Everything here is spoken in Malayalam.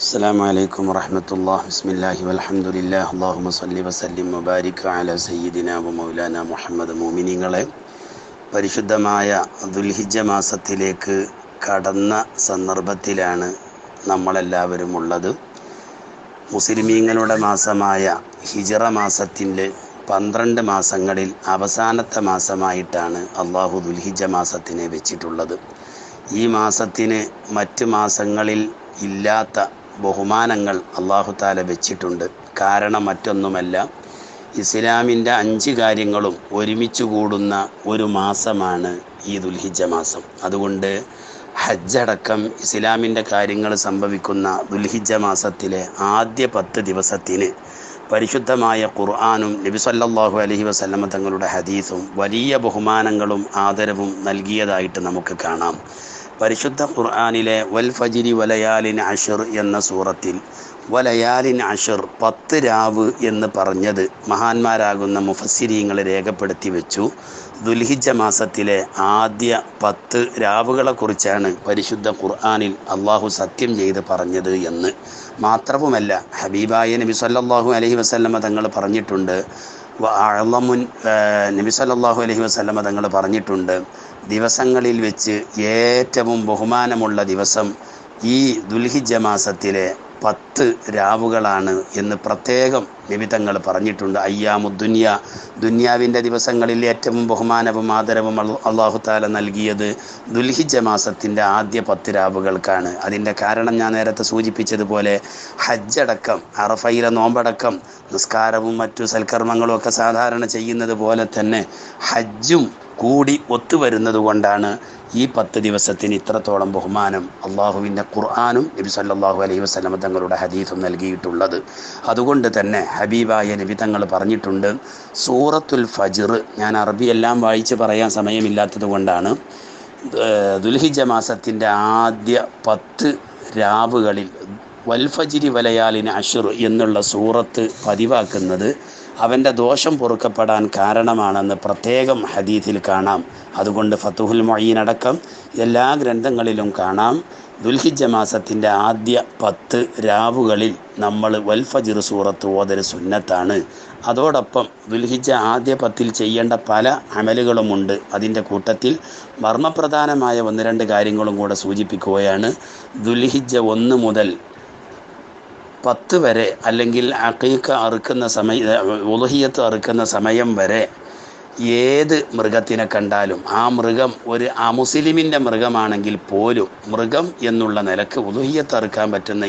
അസ്സലാമു അലൈക്കും വറഹ്മത്തുള്ളാഹി ബിസ്മില്ലാഹി വൽഹംദുലില്ലാഹി അല്ലാഹുമ്മ സ്വല്ലി വസല്ലിം വബാരിക് അലാ സയ്യിദിനാ വ മൗലാനാ മുഹമ്മദ്. മുഅ്മിനീങ്ങളെ, പരിശുദ്ധമായ ദുൽഹിജ്ജ മാസത്തിലേക്ക് കടന്ന സന്ദർഭത്തിലാണ് നമ്മളെല്ലാവരും ഉള്ളത്. മുസ്ലിമീങ്ങളുടെ മാസമായ ഹിജ്റ മാസത്തിൻ്റെ 12 മാസങ്ങളിൽ അവസാനത്തെ മാസമായിട്ടാണ് അള്ളാഹു ദുൽഹിജ്ജ മാസത്തിനെ വെച്ചിട്ടുള്ളത്. ഈ മാസത്തിന് മറ്റ് മാസങ്ങളിൽ ഇല്ലാത്ത ബഹുമാനങ്ങൾ അല്ലാഹു തആല വെച്ചിട്ടുണ്ട്. കാരണം മറ്റൊന്നുമല്ല, ഇസ്ലാമിൻ്റെ 5 കാര്യങ്ങളും ഒരുമിച്ച് കൂടുന്ന ഒരു മാസമാണ് ഈ ദുൽഹിജ്ജ മാസം. അതുകൊണ്ട് ഹജ്ജടക്കം ഇസ്ലാമിൻ്റെ കാര്യങ്ങൾ സംഭവിക്കുന്ന ദുൽഹിജ്ജ മാസത്തിലെ ആദ്യ 10 ദിവസത്തിന് പരിശുദ്ധമായ ഖുർആനും നബി സല്ലല്ലാഹു അലൈഹി വസല്ലമ തങ്ങളുടെ ഹദീസും വലിയ ബഹുമാനങ്ങളും ആദരവും നൽകിയതായിട്ട് നമുക്ക് കാണാം. പരിശുദ്ധ ഖുർആനിലെ വൽ ഫജ്രി വലയാലിൻ അശ്ർ എന്ന സൂറത്തിൽ വലയാലിൻ അശ്ർ 10 രാവ് എന്ന് പറഞ്ഞത് മഹാന്മാരാകുന്ന മുഫസ്സിരീങ്ങൾ രേഖപ്പെടുത്തി വെച്ചു. ദുൽഹിജ്ജ മാസത്തിലെ ആദ്യ 10 രാവുകളെ കുറിച്ചാണ് പരിശുദ്ധ ഖുർആനിൽ അള്ളാഹു സത്യം ചെയ്ത് പറഞ്ഞത് എന്ന്. മാത്രവുമല്ല, ഹബീബായ നബി സല്ലല്ലാഹു അലൈഹി വസല്ലമ തങ്ങൾ പറഞ്ഞിട്ടുണ്ട്, നബി സല്ലല്ലാഹു അലൈഹി വസല്ലമ തങ്ങൾ പറഞ്ഞിട്ടുണ്ട്, ദിവസങ്ങളിൽ വെച്ച് ഏറ്റവും ബഹുമാനമുള്ള ദിവസം ഈ ദുൽഹിജ്ജ മാസത്തിലെ 10 രാവുകളാണ് എന്ന് പ്രത്യേകം നബി തങ്ങൾ പറഞ്ഞിട്ടുണ്ട്. അയ്യാമുദ്ദുനിയ, ദുന്യാവിൻ്റെ ദിവസങ്ങളിൽ ഏറ്റവും ബഹുമാനവും ആദരവും അല്ലാഹു തആല നൽകിയത് ദുൽഹിജ്ജ മാസത്തിൻ്റെ ആദ്യ 10 രാവുകൾക്കാണ്. അതിൻ്റെ കാരണം ഞാൻ നേരത്തെ സൂചിപ്പിച്ചതുപോലെ ഹജ്ജടക്കം, അറഫയിലെ നോമ്പടക്കം, നിസ്കാരവും മറ്റു സൽക്കർമ്മങ്ങളും ഒക്കെ സാധാരണ ചെയ്യുന്നത് പോലെ തന്നെ ഹജ്ജും കൂടി ഒത്തുവരുന്നത് കൊണ്ടാണ് ഈ 10 ദിവസത്തിന് ഇത്രത്തോളം ബഹുമാനം അള്ളാഹുവിൻ്റെ ഖുർആനും നബി സല്ലല്ലാഹു അലൈഹി വസല്ലമ തങ്ങളുടെ ഹദീസും നൽകിയിട്ടുള്ളത്. അതുകൊണ്ട് തന്നെ ഹബീബായ നബി തങ്ങൾ പറഞ്ഞിട്ടുണ്ട്, സൂറത്തുൽ ഫജ്ർ, ഞാൻ അറബി എല്ലാം വായിച്ച് പറയാൻ സമയമില്ലാത്തത് കൊണ്ടാണ്, ദുൽഹിജ്ജ മാസത്തിൻ്റെ ആദ്യ 10 രാവുകളിൽ വൽ ഫജ്രി വലയാലിൻ അശ്ർ എന്നുള്ള സൂറത്ത് പതിവാക്കുന്നത് അവൻ്റെ ദോഷം പൊറുക്കപ്പെടാൻ കാരണമാണെന്ന് പ്രത്യേകം ഹദീസിൽ കാണാം. അതുകൊണ്ട് ഫതുഹുൽ മുഈൻ അടക്കം എല്ലാ ഗ്രന്ഥങ്ങളിലും കാണാം, ദുൽഹിജ്ജ മാസത്തിൻ്റെ ആദ്യ 10 രാവുകളിൽ നമ്മൾ വൽ ഫജ്ർ സൂറത്ത് ഓതൽ സുന്നത്താണ്. അതോടൊപ്പം ദുൽഹിജ്ജ ആദ്യ 10-ൽ ചെയ്യേണ്ട പല അമലുകളുമുണ്ട്. അതിൻ്റെ കൂട്ടത്തിൽ മർമ്മപ്രധാനമായ 1-2 കാര്യങ്ങളും കൂടെ സൂചിപ്പിക്കുകയാണ്. ദുൽഹിജ്ജ 1 മുതൽ 10 വരെ, അല്ലെങ്കിൽ അഖീഖ അറുക്കുന്ന ഉളുഹിയ്യത്ത് അറുക്കുന്ന സമയം വരെ ഏത് മൃഗത്തിനെ കണ്ടാലും ആ മൃഗം ഒരു അമുസ്ലിമിൻ്റെ മൃഗമാണെങ്കിൽ പോലും മൃഗം എന്നുള്ള നിലക്ക് ഉളുഹിയ്യത്ത് അറുക്കാൻ പറ്റുന്ന